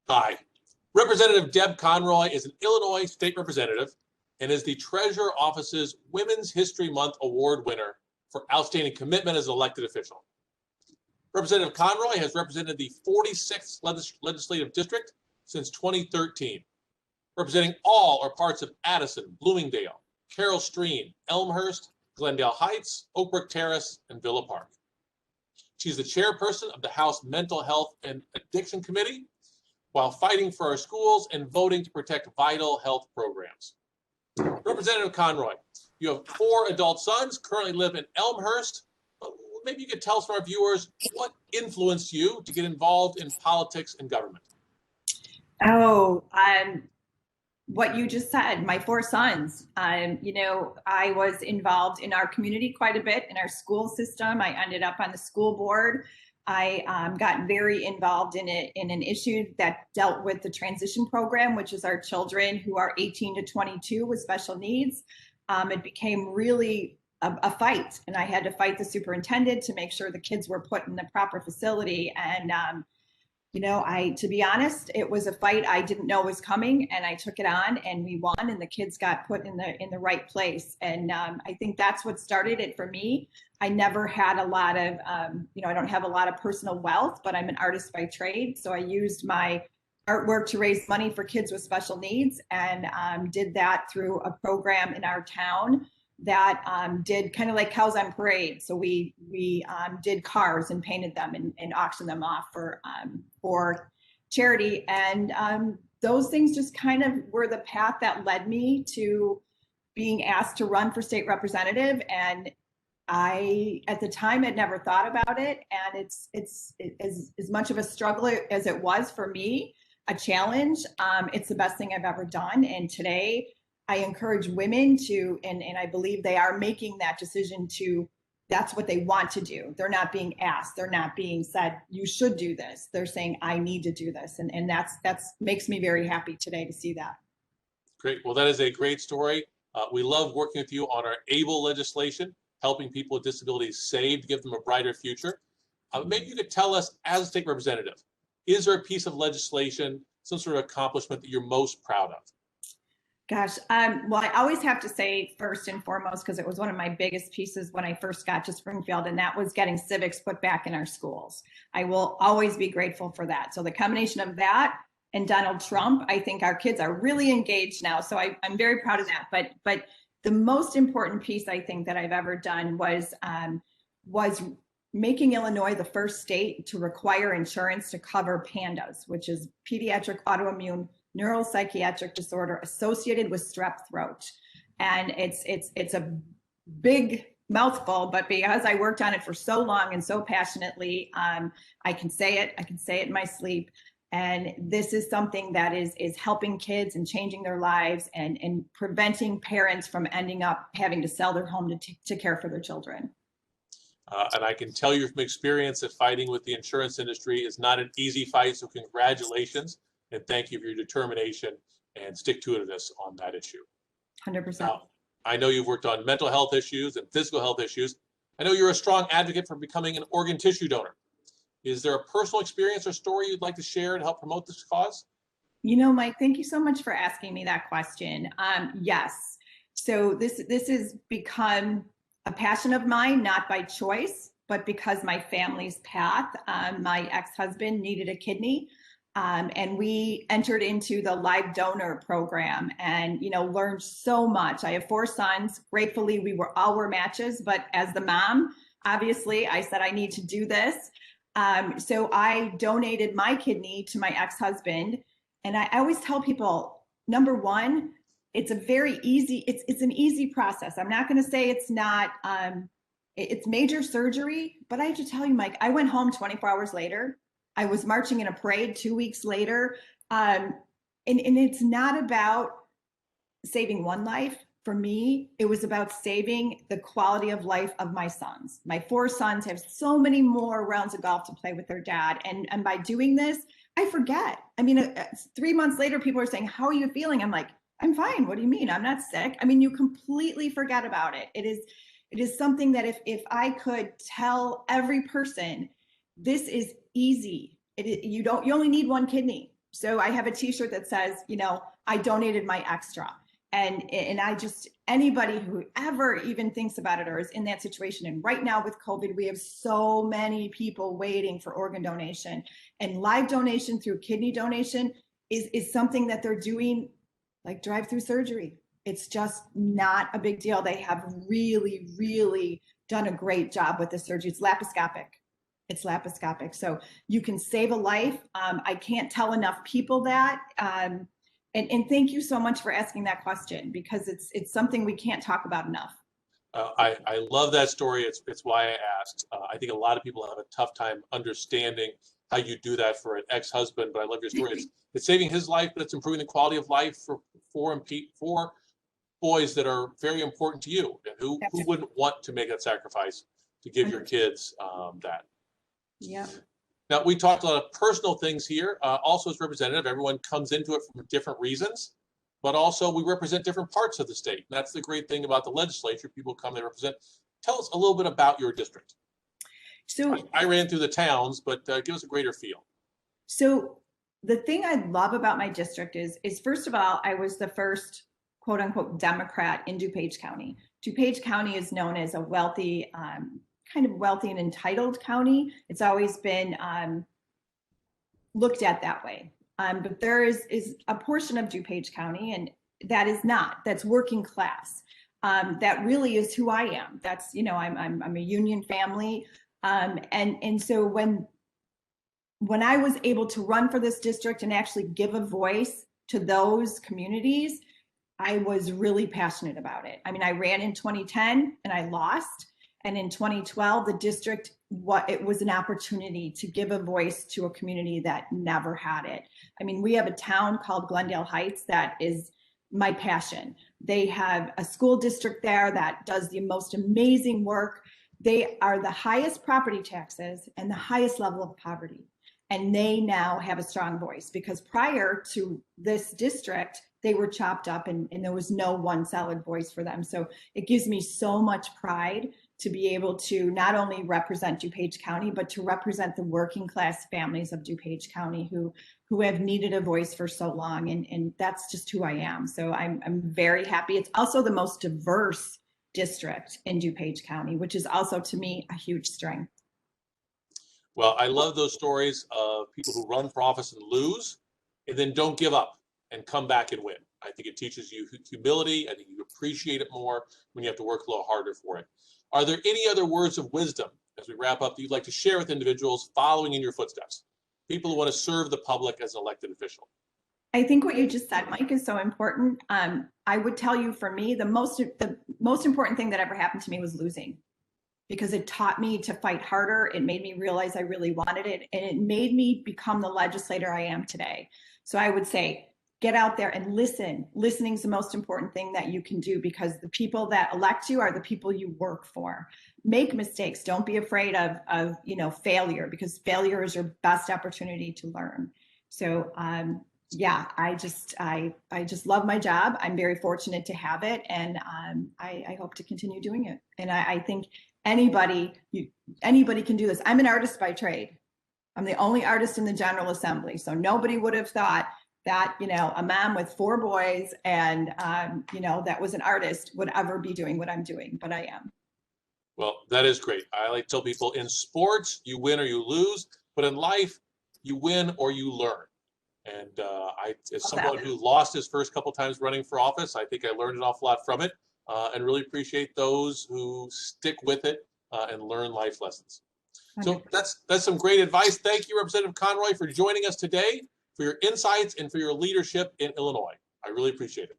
Hi. Representative Deb Conroy is an Illinois state representative and is the Treasurer Office's Women's History Month Award winner for outstanding commitment as an elected official. Representative Conroy has represented the 46th Legislative District since 2013, representing all or parts of Addison, Bloomingdale, Carroll Stream, Elmhurst, Glendale Heights, Oakbrook Terrace, and Villa Park. She's the chairperson of the House Mental Health and Addiction Committee, while fighting for our schools and voting to protect vital health programs. Representative Conroy, you have 4 adult sons, currently live in Elmhurst. Maybe you could tell some of our viewers what influenced you to get involved in politics and government. What you just said, my 4 sons. I was involved in our community quite a bit, in our school system. I ended up on the school board. I got very involved in an issue that dealt with the transition program, which is our children who are 18 to 22 with special needs. It became really a fight, and I had to fight the superintendent to make sure the kids were put in the proper facility. And to be honest, it was a fight I didn't know was coming, and I took it on, and we won, and the kids got put in the right place. And I think that's what started it for me. I never had a lot of, I don't have a lot of personal wealth, but I'm an artist by trade. So I used my artwork to raise money for kids with special needs, and did that through a program in our town that did kind of like Cows on Parade. So we did cars and painted them and auctioned them off for charity. And those things just kind of were the path that led me to being asked to run for state representative. And I, at the time, had never thought about it. And it's as much of a struggle as it was for me, a challenge. It's the best thing I've ever done. And today I encourage women to, and I believe they are making that decision to, that's what they want to do. They're not being asked. They're not being said, you should do this. They're saying, I need to do this. And that's makes me very happy today to see that. Great. Well, that is a great story. We love working with you on our ABLE legislation, helping people with disabilities save to give them a brighter future. Maybe you could tell us, as a state representative, is there a piece of legislation, some sort of accomplishment that you're most proud of? Gosh, well, I always have to say first and foremost, because it was one of my biggest pieces when I first got to Springfield, and that was getting civics put back in our schools. I will always be grateful for that. So the combination of that and Donald Trump, I think our kids are really engaged now. So I'm very proud of that. But the most important piece I think that I've ever done was making Illinois the first state to require insurance to cover PANDAS, which is pediatric autoimmune neuropsychiatric disorder associated with strep throat. And it's a big mouthful, but because I worked on it for so long and so passionately, I can say it in my sleep. And this is something that is helping kids and changing their lives and preventing parents from ending up having to sell their home to care for their children. And I can tell you from experience that fighting with the insurance industry is not an easy fight. So congratulations. And thank you for your determination and stick-to-itiveness on that issue. 100%. Now, I know you've worked on mental health issues and physical health issues. I know you're a strong advocate for becoming an organ tissue donor. Is there a personal experience or story you'd like to share to help promote this cause? Mike, thank you so much for asking me that question. Yes. So this has become a passion of mine, not by choice, but because my family's path. My ex-husband needed a kidney. And we entered into the live donor program and, learned so much. I have 4 sons. Gratefully, we all were matches. But as the mom, obviously, I said, I need to do this. So I donated my kidney to my ex-husband. And I always tell people, number one, it's a very easy, it's an easy process. I'm not going to say it's not, it's major surgery, but I have to tell you, Mike, I went home 24 hours later. I was marching in a parade 2 weeks later. And it's not about saving one life. For me, it was about saving the quality of life of my sons. My 4 sons have so many more rounds of golf to play with their dad. And by doing this, I forget. 3 months later, people are saying, how are you feeling? I'm like, I'm fine. What do you mean? I'm not sick. You completely forget about it. It is something that if I could tell every person, this is easy. You only need one kidney. So I have a t-shirt that says, I donated my extra. And I just, anybody who ever even thinks about it or is in that situation, and right now with COVID, we have so many people waiting for organ donation, and live donation through kidney donation is something that they're doing like drive-through surgery. It's just not a big deal. They have really, really done a great job with the surgery. It's laparoscopic. It's laparoscopic. So you can save a life. I can't tell enough people that. And thank you so much for asking that question, because it's something we can't talk about enough. I love that story. It's why I asked. I think a lot of people have a tough time understanding how you do that for an ex-husband, but I love your story. It's saving his life, but it's improving the quality of life for boys that are very important to you. And who wouldn't want to make that sacrifice to give your kids that? Yeah. Now, we talked a lot of personal things here. Also, as representative, everyone comes into it for different reasons, but also we represent different parts of the state. And that's the great thing about the legislature. People come, they represent. Tell us a little bit about your district. So I ran through the towns, but give us a greater feel. So the thing I love about my district is first of all, I was the first quote unquote Democrat in DuPage County. DuPage County is known as a wealthy, kind of wealthy and entitled county. It's always been looked at that way. But there is a portion of DuPage County, and that is not, that's working class. That really is who I am. That's, I'm a union family. And so when I was able to run for this district and actually give a voice to those communities, I was really passionate about it. I mean, I ran in 2010 and I lost. And in 2012, the district, it was an opportunity to give a voice to a community that never had it. I mean, we have a town called Glendale Heights that is my passion. They have a school district there that does the most amazing work. They are the highest property taxes and the highest level of poverty. And they now have a strong voice, because prior to this district, they were chopped up and there was no one solid voice for them. So it gives me so much pride to be able to not only represent DuPage County, but to represent the working class families of DuPage County who have needed a voice for so long. And that's just who I am. So I'm very happy. It's also the most diverse district in DuPage County, which is also to me a huge strength. Well, I love those stories of people who run for office and lose and then don't give up and come back and win. I think it teaches you humility. I think you appreciate it more when you have to work a little harder for it. Are there any other words of wisdom as we wrap up that you'd like to share with individuals following in your footsteps? People who want to serve the public as an elected official. I think what you just said, Mike, is so important. I would tell you, for me, the most important thing that ever happened to me was losing, because it taught me to fight harder. It made me realize I really wanted it, and it made me become the legislator I am today. So I would say, get out there and listen. Listening is the most important thing that you can do, because the people that elect you are the people you work for. Make mistakes. Don't be afraid of failure, because failure is your best opportunity to learn. So yeah, I just love my job. I'm very fortunate to have it, and I hope to continue doing it. And I think anybody can do this. I'm an artist by trade. I'm the only artist in the General Assembly. So nobody would have thought that, a mom with 4 boys and, that was an artist would ever be doing what I'm doing, but I am. Well, that is great. I like to tell people, in sports, you win or you lose, but in life, you win or you learn. And as someone who lost his first couple times running for office, I think I learned an awful lot from it, and really appreciate those who stick with it and learn life lessons. So that's some great advice. Thank you, Representative Conroy, for joining us today, for your insights and for your leadership in Illinois. I really appreciate it.